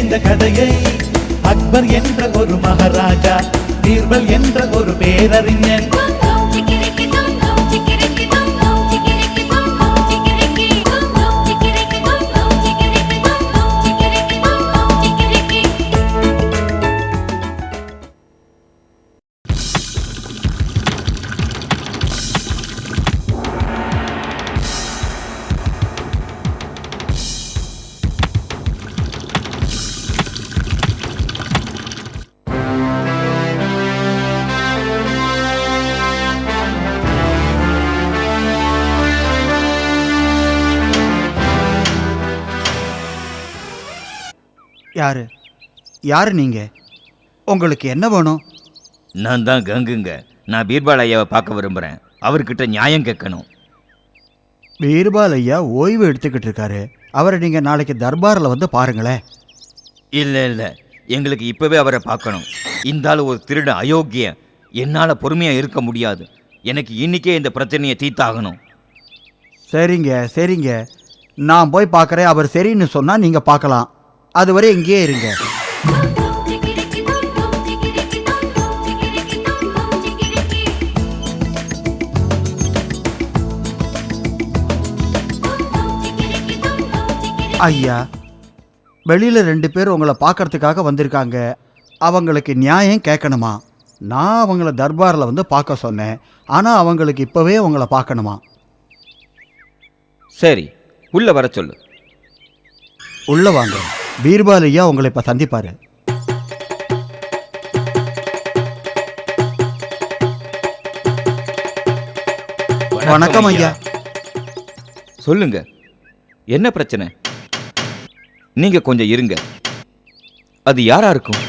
இந்த கதையை அக்பர் என்ற ஒரு மகாராஜா, பீர்பல் என்ற ஒரு பேரறிஞன், யாரு யாரு நீங்க? உங்களுக்கு என்ன வேணும்? நான் தான் கங்குங்க. நான் பீர்பால் ஐயாவை பார்க்க விரும்புகிறேன். அவர்கிட்ட நியாயம் கேட்கணும். பீர்பால் ஐயா ஓய்வு எடுத்துக்கிட்டு இருக்காரு. அவரை நீங்கள் நாளைக்கு தர்பாரில் வந்து பாருங்களேன். இல்லை இல்லை, எங்களுக்கு இப்போவே அவரை பார்க்கணும். இந்த ஆள் ஒரு திருட, அயோக்கியம். என்னால் பொறுமையாக இருக்க முடியாது. எனக்கு இன்னைக்கே இந்த பிரச்சனையை தீர்த்தாகணும். சரிங்க சரிங்க, நான் போய் பார்க்குறேன். அவர் சரின்னு சொன்னால் நீங்கள் பார்க்கலாம். அதுவரை இங்கேயே இருங்க. ஐயா, வெளியில் 2 பேர் உங்களை பார்க்கறதுக்காக வந்திருக்காங்க. அவங்களுக்கு நியாயம் கேட்கணுமா? நான் அவங்கள தர்பாரில் வந்து பார்க்க சொன்னேன். ஆனால் அவங்களுக்கு இப்போவே உங்களை பார்க்கணுமா? சரி, உள்ளே வர சொல்லு. உள்ளே வாங்க. பீர்பால் ஐயா உங்களை இப்போ சந்திப்பார். வணக்கம் ஐயா. சொல்லுங்க, என்ன பிரச்சனை? நீங்க கொஞ்சம் இருங்க. அது யாரா இருக்கும்?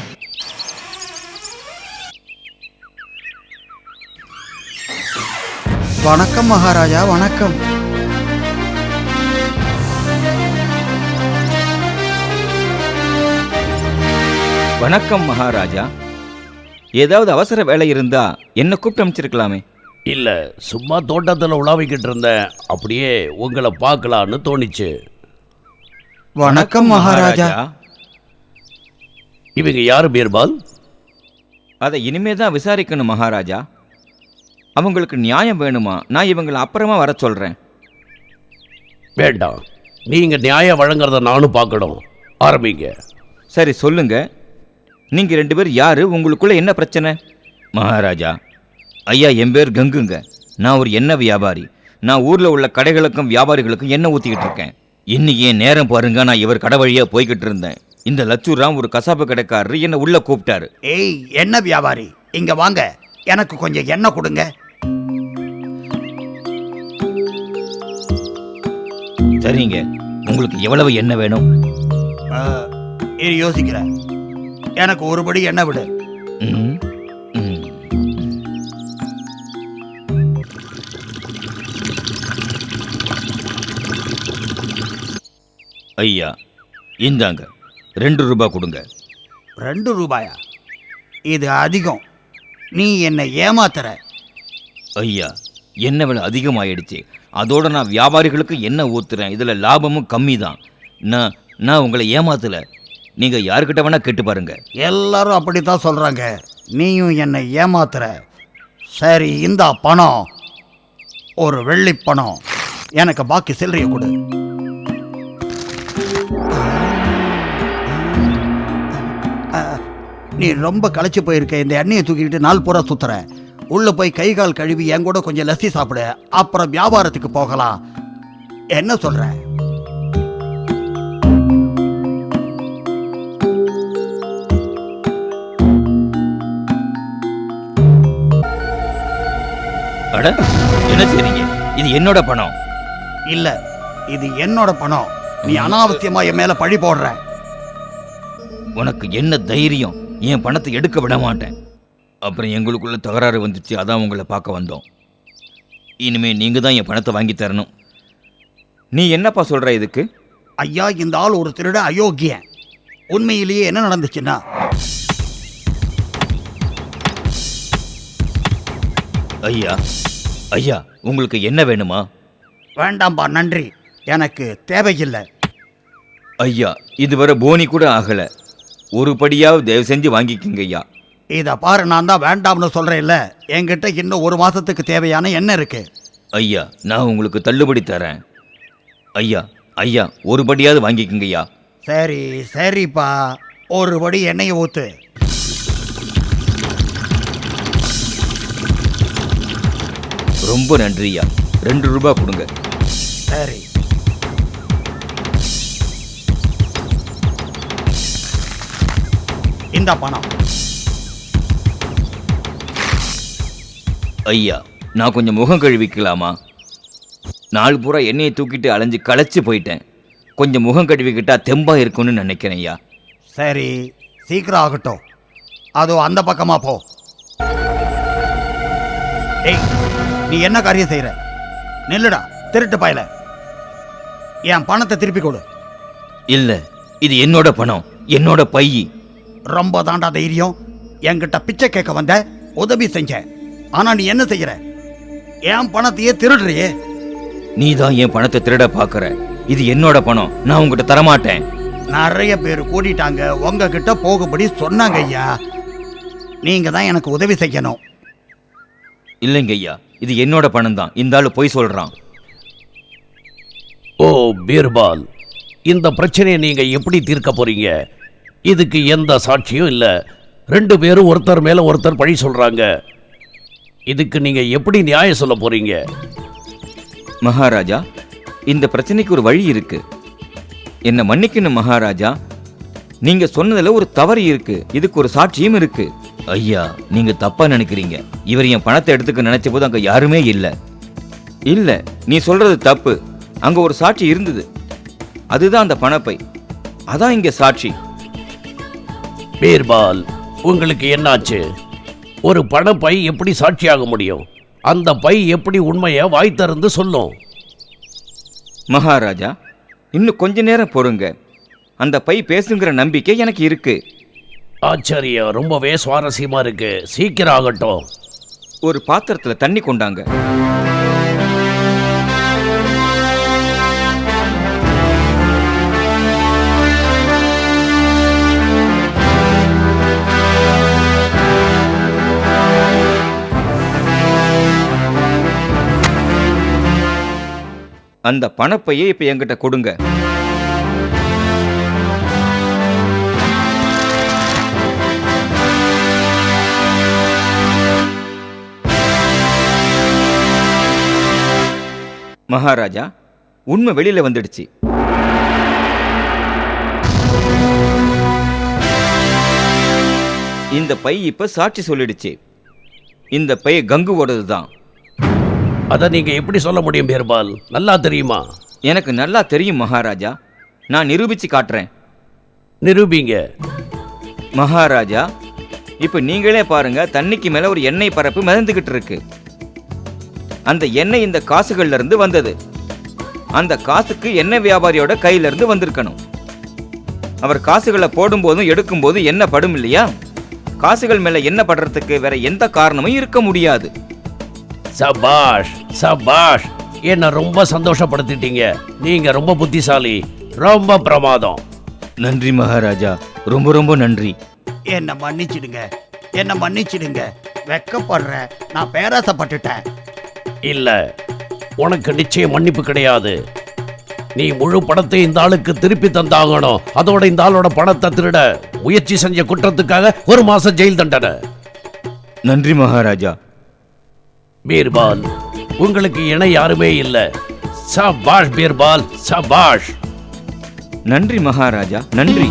வணக்கம் மகாராஜா, வணக்கம். வணக்கம் மகாராஜா. ஏதாவது அவசர வேலை இருந்தா என்ன கூப்பிட்டு அமைச்சிருக்கலாமே. இல்ல, சும்மா தோட்டத்தில் உலாவிக்கிட்டு இருந்தேன். அப்படியே உங்களை பார்க்கலான்னு தோணிச்சு. வணக்கம் மகாராஜா. இவங்க யாரு பீர்பால்? அதை இனிமே தான் விசாரிக்கணும் மகாராஜா. அவங்களுக்கு நியாயம் வேணுமா? நான் இவங்களை அப்புறமா வர சொல்றேன். வேண்டாம், நீங்க நியாயம் வழங்குறத நானும் பார்க்கணும். ஆரம்பிங்க. சரி சொல்லுங்க, நீங்க 2 பேர் யாரு? உங்களுக்குள்ள என்ன பிரச்சனை? மகாராஜா, ஐயா என் பேர் கங்குங்க. நான் ஒரு எண்ணெய் வியாபாரி. நான் ஊர்ல உள்ள கடைகளுக்கும் வியாபாரிகளுக்கும் எண்ணெய் ஊத்திக்கிட்டு இருக்கேன். இன்னைக்கு என் நேரம் பாருங்க, நான் இவர் கடை வழியா போய்கிட்டு இருந்தேன். இந்த லட்சூராம் ஒரு கசாப்பு கடைக்காரரு என்ன உள்ள கூப்பிட்டாரு. ஏய் எண்ணெய் வியாபாரி, இங்க வாங்க, எனக்கு கொஞ்சம் எண்ணெய் கொடுங்க. சரிங்க, உங்களுக்கு எவ்வளவு எண்ணெய் வேணும்? யோசிக்கிறேன். எனக்கு ஒருபடி எண்ணெய் விடு. ஐயா இந்தாங்க, 2 ரூபாய் கொடுங்க. 2 ரூபாயா? இது அதிகம். நீ என்னை ஏமாத்துற. ஐயா, எண்ணெய் விலை அதிகமாயிடுச்சு. அதோட நான் வியாபாரிகளுக்கு எண்ணெய் ஊத்துறேன். இதுல லாபமும் கம்மி தான். நான் உங்களை ஏமாத்தல. நீங்க யாருக்கிட்ட வேணா கேட்டு பாருங்க. எல்லாரும் அப்படித்தான் சொல்றாங்க. நீயும் என்னை ஏமாத்துற. சரி, இந்த பணம் ஒரு வெள்ளி பணம். எனக்கு பாக்கி சில்லறைய கொடு. நீ ரொம்ப களைச்சு போயிருக்க. இந்த எண்ணெயை தூக்கிக்கிட்டு நாள் பூரா சுத்துற. உள்ள போய் கை கால் கழுவி என் கூட கொஞ்சம் லஸ்ஸி சாப்பிடு. அப்புறம் வியாபாரத்துக்கு போகலாம். என்ன சொல்ற? அட, என்ன செய்றீங்க? இது என்னோட பணம். இல்ல, இது என்னோட பணம். நீ அனாவசியமா என் மேல பழி போடுற. உனக்கு என்ன தைரியம்? என் பணத்தை எடுக்க விட மாட்டேன். அப்புறம் எங்களுக்குள்ள தகராறு வந்துச்சு, அதான் உங்களை பார்க்க வந்தோம். இனிமே நீங்க தான் என் பணத்தை வாங்கி தரணும். நீ என்னப்பா சொல்ற இதுக்கு? ஐயா, இந்த ஆள் ஒரு திருட, அயோக்கியன். உண்மையிலேயே என்ன நடந்துச்சுன்னா, ஐயா ஐயா உங்களுக்கு என்ன வேணுமா? வேண்டாம்பா, நன்றி, எனக்கு தேவையில்லை. ஐயா, இதுவரை போனி கூட ஆகல. ஒரு படியாவது தயவு செஞ்சு வாங்கிக்கங்க ஐயா. இதை பாரு, நான் தான் வேண்டாம்னு சொல்கிறேன்ல. என்கிட்ட இன்னும் 1 மாதத்துக்கு தேவையான எண்ணெய் இருக்கு. ஐயா நான் உங்களுக்கு தள்ளுபடி தரேன். ஐயா ஐயா ஒரு படியாவது வாங்கிக்கங்க ஐயா. சரி சரிப்பா, ஒரு படி எண்ணெயை ஊற்று. ரொம்ப நன்றி ஐயா. 2 ரூபாய் கொடுங்க. சரி, இந்த பணம். ஐயா நான் கொஞ்சம் முகம் கழுவிக்கலாமா? நாள் பூரா எண்ணெயை தூக்கிட்டு அலைஞ்சு களைச்சு போயிட்டேன். கொஞ்சம் முகம் கழுவிக்கிட்டா தெம்பா இருக்கும்னு நினைக்கிறேன் ஐயா. சரி, சீக்கிரம் ஆகட்டும். அதோ அந்த பக்கமா போ. ஏய், நீ என்ன காரியம் செய்யற? நில்லுடா திருட்டு பயல. என் பணத்தை திருப்பி கொடு. இல்ல, இது என்னோட பணம், என்னோட பை. ரொம்ப தாண்டா தைரியம். என்கிட்ட பிச்சை கேட்க வந்த, உதவி செஞ்ச. ஆனா நீ என்ன செய்யற? என் பணத்தையே திருடுறியே. நீ தான் என் பணத்தை திருட பாக்குற. இது என்னோட பணம், நான் உங்ககிட்ட தரமாட்டேன். நிறைய பேர் கூட்டிட்டாங்க, உங்ககிட்ட போகும்படி சொன்னாங்க ஐயா. நீங்க தான் எனக்கு உதவி செய்யணும். இல்லைங்க ஐயா, இது என்னோட பணம் தான். இந்த ஆளு பொய் சொல்றான். ஓ பீர்பால், இந்த பிரச்சனையை நீங்க எப்படி தீர்க்க போறீங்க? இதுக்கு எந்த சாட்சியும் இல்ல. 2 பேரும் ஒருத்தர் மேல ஒருத்தர் பழி சொல்றாங்க. இதுக்கு நீங்க எப்படி நியாயம் சொல்ல போறீங்க? மகாராஜா, இந்த பிரச்சனைக்கு ஒரு வழி இருக்கு. என்ன மன்னிக்கணும் மகாராஜா. நீங்க சொன்னதுல ஒரு தவறு இருக்கு. இதுக்கு ஒரு சாட்சியும் இருக்கு. ஐயா நீங்க தப்பா நினைக்கிறீங்க. இவர் என் பணத்தை எடுத்துக்க நினைச்ச போது அங்க யாருமே இல்ல. இல்ல, நீ சொல்றது தப்பு. அங்க ஒரு சாட்சி இருந்தது. அதுதான் அந்த பணப்பை. அதான் இங்க சாட்சி. பீர்பால், உங்களுக்கு என்னாச்சு? ஒரு பணப்பை எப்படி சாட்சியாக முடியும்? அந்த பை எப்படி உண்மையை வாய் திறந்து சொல்லும்? மகாராஜா, இன்னும் கொஞ்ச நேரம் பொறுங்க. அந்த பை பேசுங்கிற நம்பிக்கை எனக்கு இருக்கு. ஆச்சரியம், ரொம்பவே சுவாரஸ்யமா இருக்கு. சீக்கிரம் ஆகட்டும். ஒரு பாத்திரத்துல தண்ணி கொண்டாங்க. அந்த பணப்பையை இப்ப என்கிட்ட கொடுங்க. மகாராஜா, உண்மை வெளியில வந்துடுச்சு. இந்த பை இப்ப சாட்சி சொல்லிடுச்சு. இந்த பை கங்குவோடது தான். அதை நீங்க எப்படி சொல்ல முடியும் பீர்பால்? நல்லா தெரியுமா? எனக்கு நல்லா தெரியும் மகாராஜா. நான் நிரூபிச்சு காட்டுறேன். நிரூபிங்க. மகாராஜா, இப்ப நீங்களே பாருங்க. தண்ணிக்கு மேல ஒரு எண்ணெய் பரப்பு மிதந்துகிட்டு இருக்கு. அந்த எண்ணெய் இந்த காசுகள்ல இருந்து வந்தது. அந்த காசுக்கு எண்ணெய் வியாபாரியோட கையில இருந்து வந்திருக்கணும். அவர் காசுகளை போடும்போதும் எடுக்கும் போதும் என்ன படும் இல்லையா? காசுகள் மேல என்ன படுறதுக்கு வேற எந்த காரணமும் இருக்க முடியாது. சபாஷ் சபாஷ், என்ன ரொம்ப சந்தோஷப்படுத்திட்டீங்க. நீங்க ரொம்ப புத்திசாலி, ரொம்ப பிரமாதம். நன்றி மகாராஜா, ரொம்ப ரொம்ப நன்றி. என்ன மன்னிச்சிடுங்க, என்ன மன்னிச்சிடுங்க. வெக்கப்படுறேன், நான் பேராசப்பட்டுட்டேன். இல்ல, உனக்கு நிச்சயம் மன்னிப்பு கிடையாது. நீ முழு பணத்தை இந்த ஆளுக்கு திருப்பி தந்தாகணும். அதோட இந்த ஆளோட பணத்தை திருட முயற்சி செஞ்ச குற்றத்துக்காக 1 மாசம் ஜெயில் தண்டனை. நன்றி மகாராஜா. பீர்பால், உங்களுக்கு இணை யாருமே இல்ல. சபாஷ் பீர்பால், சபாஷ். நன்றி மகாராஜா, நன்றி.